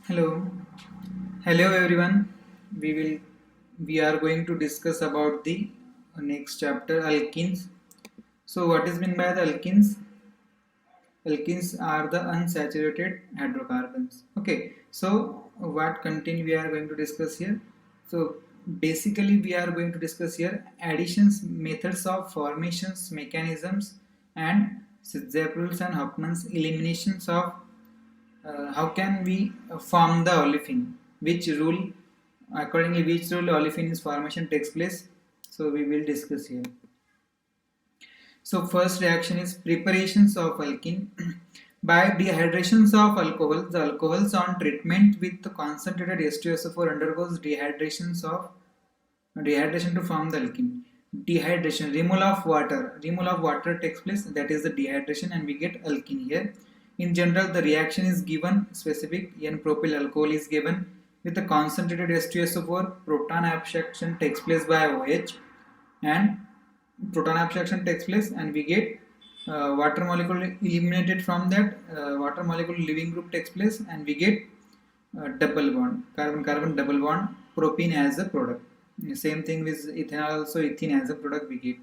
Hello, hello everyone. We are going to discuss about the next chapter, alkenes. So, what is meant by the alkenes? Alkenes are the unsaturated hydrocarbons. Okay. So, what content we are going to discuss here? So, basically, we are going to discuss here additions, methods of formations, mechanisms, and Sitzapel's and Huffman's eliminations of how can we form the olefin, which rule accordingly which rule olefin is formation takes place, so we will discuss here. So first reaction is preparations of alkene. By dehydrations of alcohol, the alcohols on treatment with the concentrated H2SO4 undergoes dehydration to form the alkene. Dehydration, removal of water takes place, that is the dehydration, and we get alkene here. In general, the reaction is given specific N-propyl alcohol is given with the concentrated H2SO4. Proton abstraction takes place by OH, and proton abstraction takes place, and we get water molecule eliminated from that. Water molecule leaving group takes place, and we get double bond, carbon-carbon double bond, propene as a product. Same thing with ethanol, also ethene as a product we get.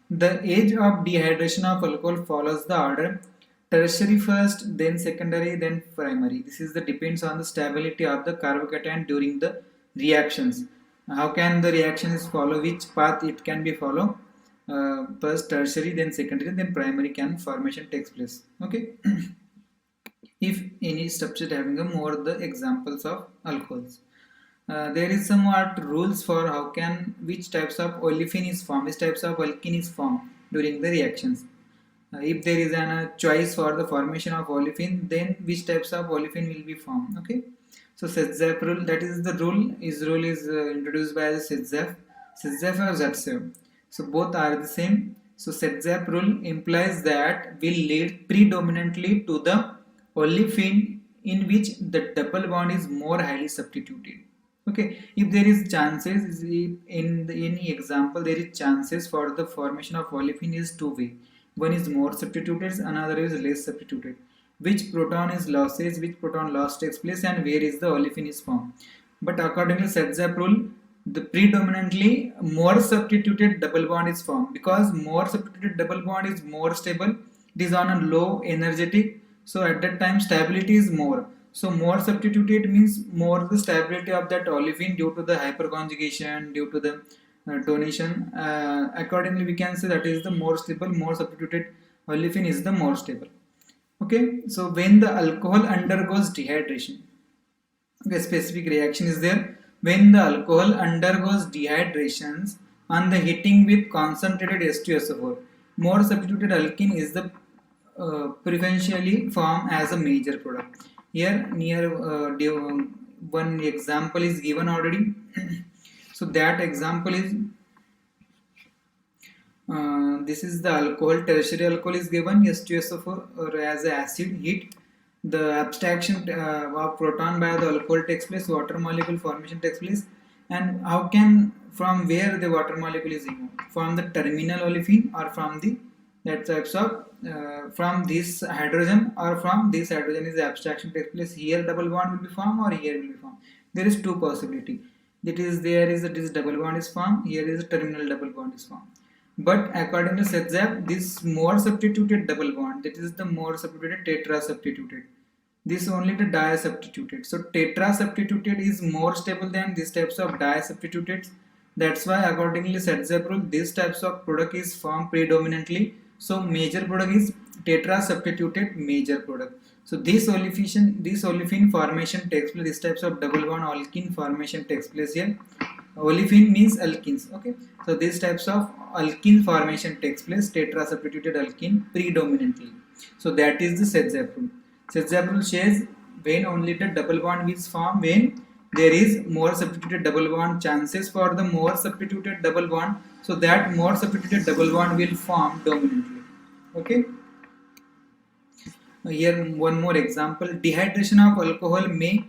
The age of dehydration of alcohol follows the order tertiary first, then secondary, then primary. This is the depends on the stability of the carbocation during the reactions. How can the reactions follow? Which path it can be follow? First tertiary, then secondary, then primary can formation takes place. Okay. If any substrate having a more the examples of alcohols. There is somewhat rules for how can which types of olefin is formed, which types of alkene is formed during the reactions. If there is a choice for the formation of olefin, then which types of olefin will be formed. Okay, so Sitzap rule, that is the rule. Is introduced by the Sitzap or Zatsev. So both are the same. So Sitzap rule implies that will lead predominantly to the olefin in which the double bond is more highly substituted. Okay, if there is chances in any example there is chances for the formation of olefin is two way. One is more substituted, another is less substituted. Which proton is losses, which proton loss takes place, and where is the olefin is formed. But according to Sitzap rule, the predominantly more substituted double bond is formed because more substituted double bond is more stable. It is on a low energetic, so at that time stability is more. So more substituted means more the stability of that olefin due to the hyperconjugation, due to the donation. Accordingly, we can say that is the more stable, more substituted olefin is the more stable. Okay, so when the alcohol undergoes dehydration, okay, specific reaction is there. When the alcohol undergoes dehydrations on the heating with concentrated H2SO4, more substituted alkene is the preferentially formed as a major product. Here near one example is given already. So that example is this is the alcohol, tertiary alcohol is given H2SO4 or as a acid heat. The abstraction of proton by the alcohol takes place, water molecule formation takes place, and how can from where the water molecule is removed? From the terminal olefin or from the that types of from this hydrogen or from this hydrogen is the abstraction takes place. Here double bond will be formed or here will be formed. There is two possibility. That is there is this double bond is formed. Here is a terminal double bond is formed. But according to Sitzap, this more substituted double bond, that is the more substituted tetra substituted. This only the di substituted. So tetra substituted is more stable than these types of di substituted. That's why accordingly Sitzap rule, these types of product is formed predominantly. So major product is tetra substituted major product. So this olefin formation takes place. This types of double bond alkene formation takes place here. Olefin means alkenes. Okay, so these types of alkene formation takes place. Tetra substituted alkene predominantly. So that is the Sitzap rule. Sitzap rule says when only the double bond is formed when there is more substituted double bond, chances for the more substituted double bond, so that more substituted double bond will form dominantly. Okay. Here one more example. Dehydration of alcohol may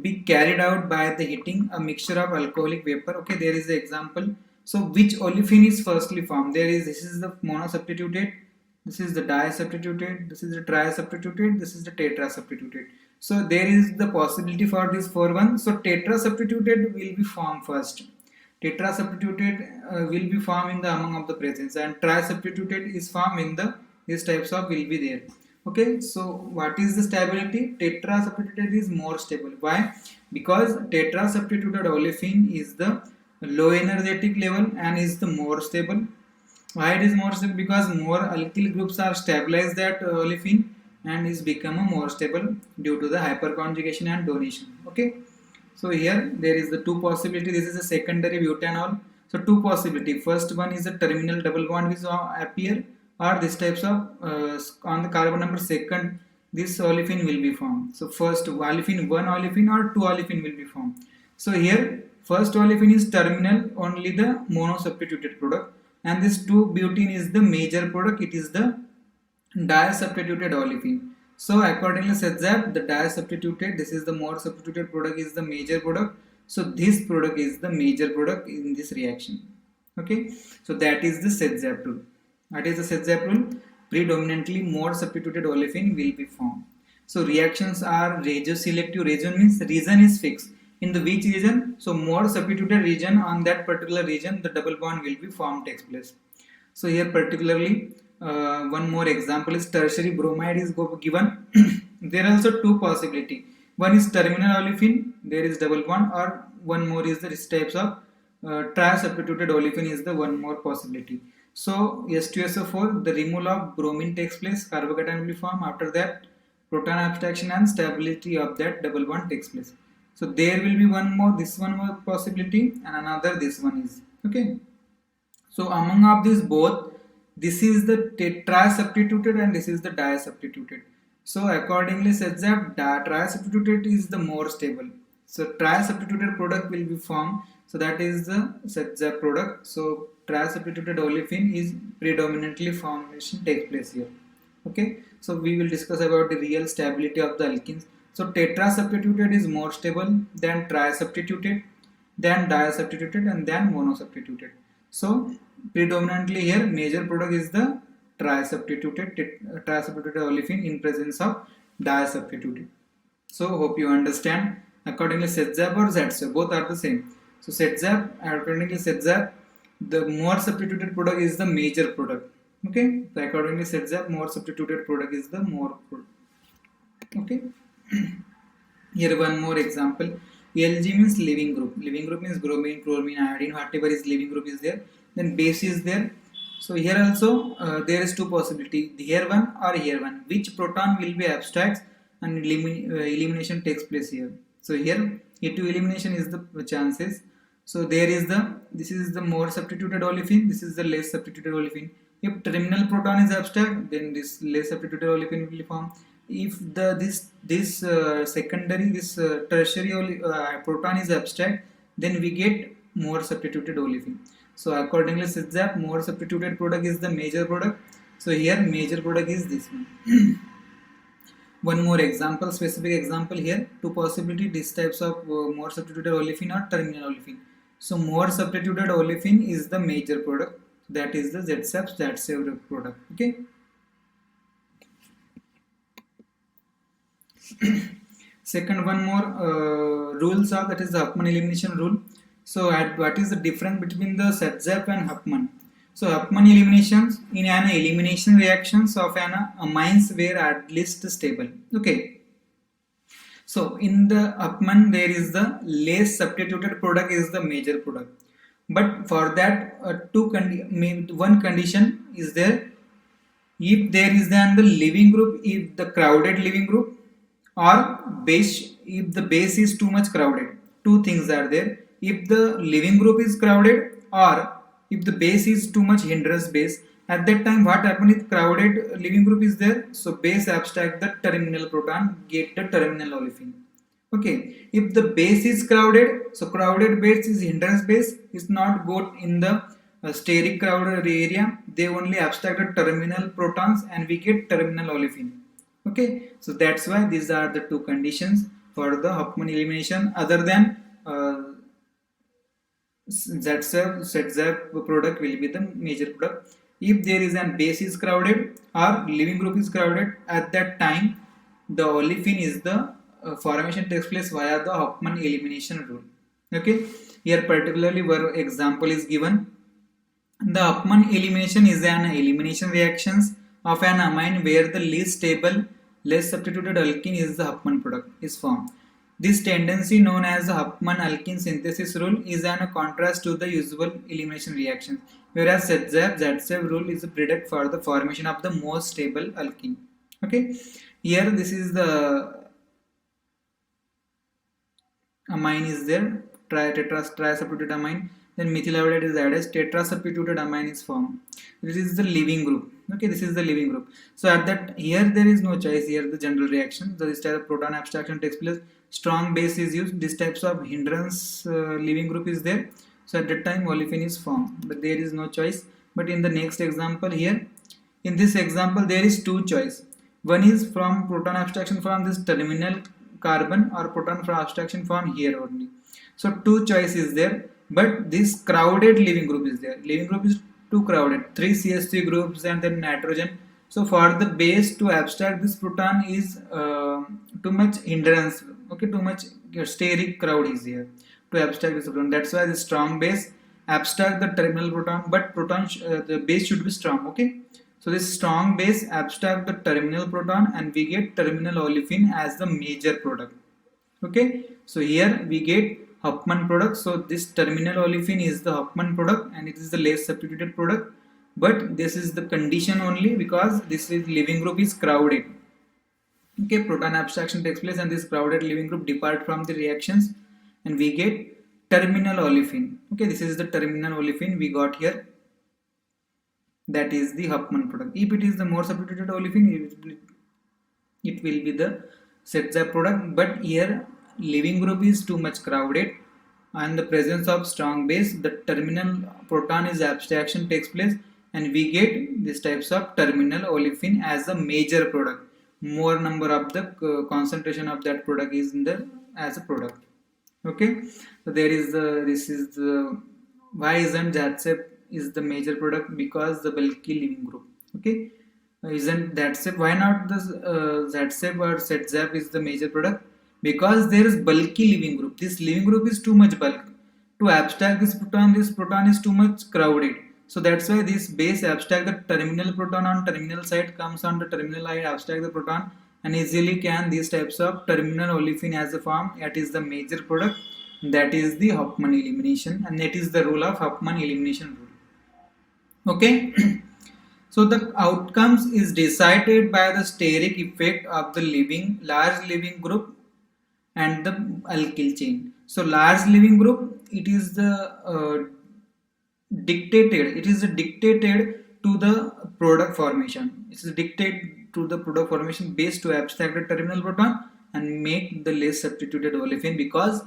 be carried out by the heating a mixture of alcoholic vapor. Okay, there is the example. So which olefin is firstly formed? This is the monosubstituted, this is the disubstituted, this is the trisubstituted, this is the tetrasubstituted. So there is the possibility for this for one. So tetra substituted will be formed first. Tetra substituted will be formed in the among of the presence, and tri substituted is formed in the these types of will be there. Okay, so what is the stability? Tetra substituted is more stable. Why? Because tetra substituted olefin is the low energetic level and is the more stable. Why it is more stable? Because more alkyl groups are stabilized that olefin and is become a more stable due to the hyperconjugation and donation. Okay, so here there is the two possibility. This is a secondary butanol. So two possibility. First one is the terminal double bond which appear, or this types of on the carbon number second this olefin will be formed. So first olefin, one olefin or two olefin will be formed. So here first olefin is terminal, only the mono substituted product, and this 2-butene is the major product. It is the di-substituted olefin. So accordingly says that the di-substituted, this is the more substituted product, is the major product. So this product is the major product in this reaction. Okay, so that is the Sedzap rule. What is the Sedzap rule? Predominantly more substituted olefin will be formed. So reactions are regioselective. Region means region is fixed. In the which region? So more substituted region, on that particular region the double bond will be formed takes place. So here particularly one more example is tertiary bromide is given. There are also two possibility. One is terminal olefin, there is double bond, or one more is this types of tri-substituted olefin is the one more possibility. So S2SO4, the removal of bromine takes place, carbocation will be formed. After that proton abstraction and stability of that double bond takes place. So there will be one more, this one more possibility, and another this one is. Okay, so among of these both, this is the tri-substituted and this is the di-substituted. So accordingly says that tri-substituted is the more stable. So tri-substituted product will be formed. So that is the Sedzap product. So tri-substituted olefin is predominantly formation takes place here. Okay, so we will discuss about the real stability of the alkenes. So tetra-substituted is more stable than tri-substituted, then di-substituted, and then mono-substituted. So predominantly here major product is the tri-substituted olefin in presence of di-substituted. So hope you understand. Accordingly Sedzap or Zsap both are the same. So Sedzap, accordingly Sedzap, the more substituted product is the major product. Okay, so accordingly Sedzap, more substituted product is the more product. Okay. Here one more example. Lg means leaving group. Leaving group means bromine, chlorine, iodine, whatever is leaving group is there. Then base is there. So here also there is two possibility. Here one or here one. Which proton will be abstract and elimination takes place here. So here E2 elimination is the chances. So there is the, this is the more substituted olefin. This is the less substituted olefin. If terminal proton is abstract, then this less substituted olefin will be formed. If this secondary, this tertiary proton is abstract, then we get more substituted olefin. So accordingly Sedzap, more substituted product is the major product. So here major product is this one. One more example, specific example here. Two possibility, these types of more substituted olefin or terminal olefin. So more substituted olefin is the major product. That is the Zsap product. Okay. Second, one more rules are, that is the Huffman elimination rule. So what is the difference between the Sedzap and Huffman? So Huffman eliminations, in an elimination reactions of an amines were at least stable. Okay. So in the Huffman there is the less substituted product is the major product. But for that one condition is there. If there is then the leaving group, if the crowded leaving group, or base, if the base is too much crowded. Two things are there. If the leaving group is crowded, or if the base is too much hindrance base, at that time what happens if crowded leaving group is there? So base abstract the terminal proton, get the terminal olefin. Okay, if the base is crowded, so crowded base is hindrance base, is not got in the steric crowded area, they only abstract the terminal protons and we get terminal olefin. Okay, so that's why these are the two conditions for the Huffman elimination. Other than Sedzap product will be the major product. If there is an base is crowded or leaving group is crowded, at that time the olefin is the formation takes place via the Hofmann elimination rule. Okay, here particularly where example is given. The Hofmann elimination is an elimination reactions of an amine where the least stable, less substituted alkene is the Hofmann product is formed. This tendency, known as the Hofmann alkene synthesis rule, is an contrast to the usual elimination reactions, whereas ZZAB rule is a predict for the formation of the most stable alkene. Okay, here this is the amine is there, tri-substituted amine, then methyl iodide is added, tetra-substituted amine is formed. This is the leaving group. Okay, this is the leaving group. So at that, here there is no choice, here the general reaction. So this type of proton abstraction takes place, strong base is used, this types of hindrance leaving group is there. So at that time olefin is formed, but there is no choice. But in the next example here, in this example there is two choice. One is from proton abstraction from this terminal carbon or proton from abstraction from here only. So two choice is there, but this crowded leaving group is there. Leaving group is too crowded, 3 CH3 groups and then nitrogen. So for the base to abstract this proton is too much hindrance. Okay, too much steric crowd is here to abstract this proton. That's why the strong base abstract the terminal proton, but proton the base should be strong. Okay, so this strong base abstract the terminal proton and we get terminal olefin as the major product. Okay, so here we get Hofmann product. So this terminal olefin is the Hofmann product and it is the less substituted product, but this is the condition only because this is leaving group is crowded. Okay, proton abstraction takes place and this crowded leaving group depart from the reactions and we get terminal olefin. Okay, this is the terminal olefin we got here. That is the Hofmann product. If it is the more substituted olefin, it will be the ZZAB product, but here leaving group is too much crowded and the presence of strong base, the terminal proton is abstraction takes place and we get these types of terminal olefin as a major product. More number of the concentration of that product is in the as a product. Okay, so there is the this is the why isn't ZZAB is the major product? Because the bulky leaving group. Okay, isn't ZZAB, why not the ZZAB or ZZAB is the major product? Because there is bulky leaving group. This leaving group is too much bulk. To abstract this proton is too much crowded. So that's why this base abstract the terminal proton on terminal side, comes on the terminal side, abstract the proton and easily can these types of terminal olefin as a form. That is the major product. That is the Hofmann elimination and that is the rule of Hofmann elimination rule. Okay. So the outcomes is decided by the steric effect of the large leaving group and the alkyl chain. So large leaving group, it is the dictated to the product formation. It is dictated to the product formation base to abstract the terminal proton and make the less substituted olefin, because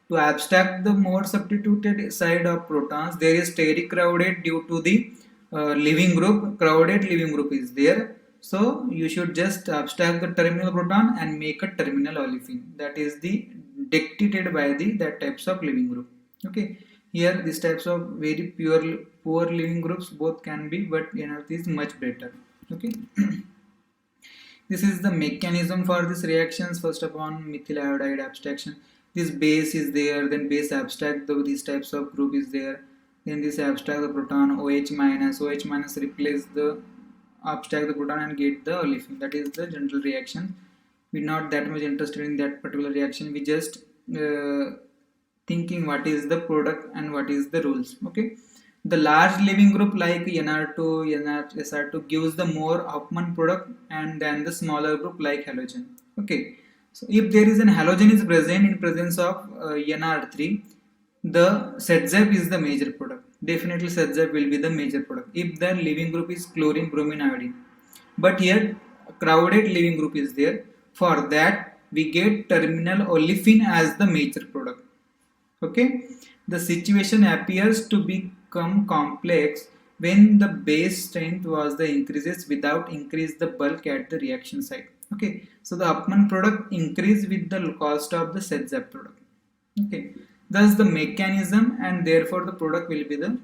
to abstract the more substituted side of protons there is steric crowded due to the leaving group, crowded leaving group is there. So you should just abstract the terminal proton and make a terminal olefin. That is the dictated by the that types of leaving group. Okay, here these types of very poor leaving groups both can be, but energy is much better. Okay. This is the mechanism for these reactions. First upon methyl iodide abstraction, this base is there, then base abstract these types of group is there, then this abstract the proton OH minus replace the abstract the proton and get the olefin. That is the general reaction. We're not that much interested in that particular reaction. We just thinking what is the product and what is the rules. Okay, the large leaving group like NR2, SR2 gives the more Hofmann product and then the smaller group like halogen. Okay, so if there is an halogen is present in presence of NR3, the ZZAB is the major product. Definitely ZZAB will be the major product if the leaving group is chlorine, bromine, iodine. But here crowded leaving group is there. For that we get terminal olefin as the major product. Okay, the situation appears to become complex when the base strength was the increases without increase the bulk at the reaction site. Okay, so the Hofmann product increase with the cost of the ZZAB product. Okay, thus the mechanism and therefore the product will be the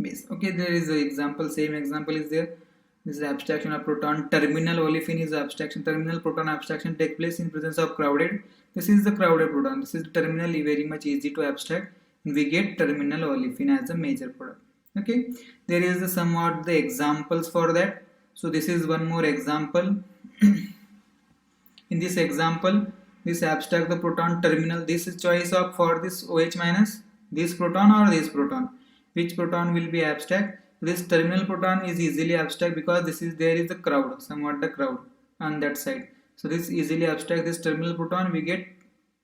base. Okay, there is an example, same example is there. This is abstraction of proton. Terminal olefin is abstraction. Terminal proton abstraction take place in presence of crowded. This is the crowded proton. This is terminal, very much easy to abstract. And we get terminal olefin as a major product. Okay. There is the somewhat the examples for that. So this is one more example. In this example, this abstract the proton terminal. This is choice of for this OH minus, this proton or this proton. Which proton will be abstract? This terminal proton is easily abstract because this is there is the crowd, somewhat the crowd on that side. So this easily abstract this terminal proton. We get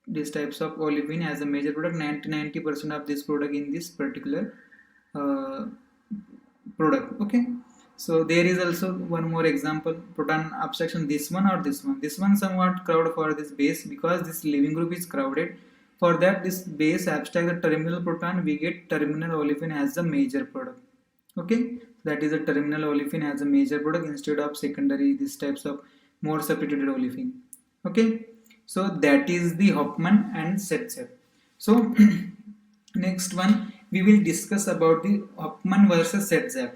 these types of olefin as a major product. 90% of this product in this particular product. Okay. So there is also one more example, proton abstraction, this one or this one. This one somewhat crowd for this base because this leaving group is crowded. For that, this base abstract the terminal proton, we get terminal olefin as the major product. Okay, that is a terminal olefin as a major product instead of secondary, these types of more substituted olefin. Okay, so that is the Hofmann and Setzev. So next one we will discuss about the Hofmann versus Setzev.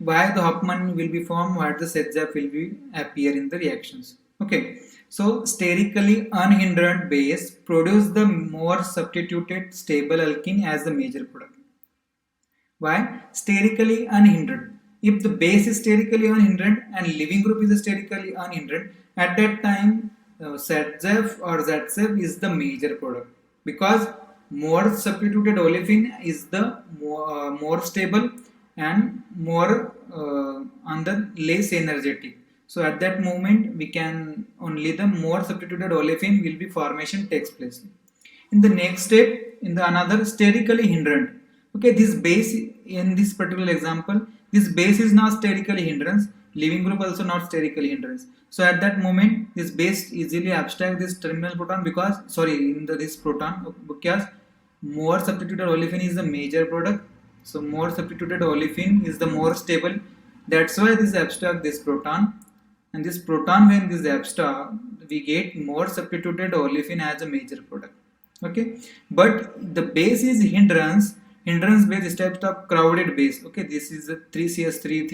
Why the Hofmann will be formed, what the Setzev will be appear in the reactions. Okay, so sterically unhindered base produce the more substituted stable alkene as the major product. Why? Sterically unhindered. If the base is sterically unhindered and leaving group is sterically unhindered, at that time Setzev or Zatzev is the major product because more substituted olefin is the more stable and more on the less energetic. So at that moment we can only the more substituted olefin will be formation takes place. In the next step, in the another sterically hindered. Okay, this base in this particular example, this base is not sterically hindrance, leaving group also not sterically hindrance. So at that moment, this base easily abstract this terminal proton because this proton because more substituted olefin is the major product. So more substituted olefin is the more stable. That's why this abstract this proton, and this proton when this abstract, we get more substituted olefin as a major product. Okay, but the base is hindrance base, this type of crowded base. Okay, this is a 3CS3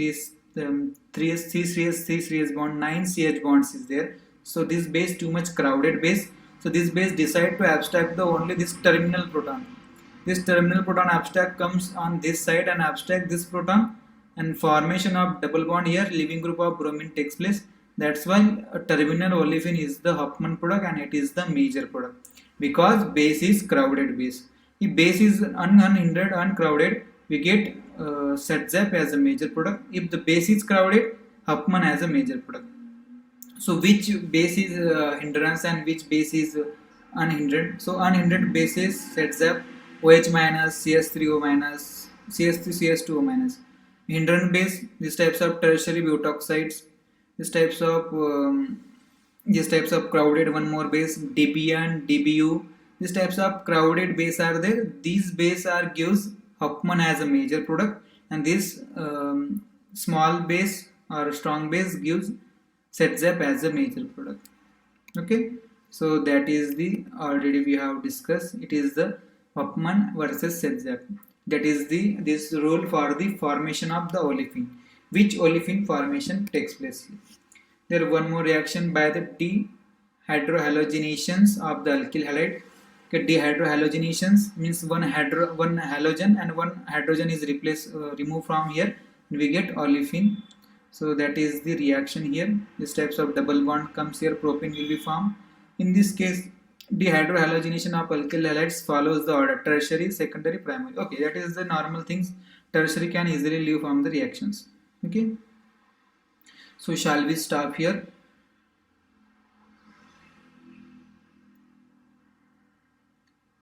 3CS bond, 9 CH bonds is there. So this base too much crowded base. So this base decide to abstract the only this terminal proton. This terminal proton abstract comes on this side and abstract this proton, and formation of double bond here, leaving group of bromine takes place. That's why a terminal olefin is the Hofmann product and it is the major product because base is crowded base. If base is unhindered, uncrowded, we get Setzev as a major product. If the base is crowded, Hofmann as a major product. So which base is hindrance and which base is unhindered? So unhindered base is Setzev, OH minus, CS3O minus, CS3, CS2O minus. Hindrance base, these types of tertiary butoxides, these types of crowded one more base, DBN, DBU. These types of crowded base are there. These base are gives Hofmann as a major product, and this small base or strong base gives Setzev as a major product. Okay, so that is the already we have discussed. It is the Hofmann versus Setzev. That is the this rule for the formation of the olefin. Which olefin formation takes place? There one more reaction by the dehydrohalogenations of the alkyl halide. Okay, dehydrohalogenations means one halogen and one hydrogen is removed from here, and we get olefin. So that is the reaction here. These types of double bond comes here, propane will be formed. In this case, dehydrohalogenation of alkyl halides follows the order tertiary, secondary, primary. Okay, that is the normal things. Tertiary can easily leave from the reactions. Okay. So shall we stop here?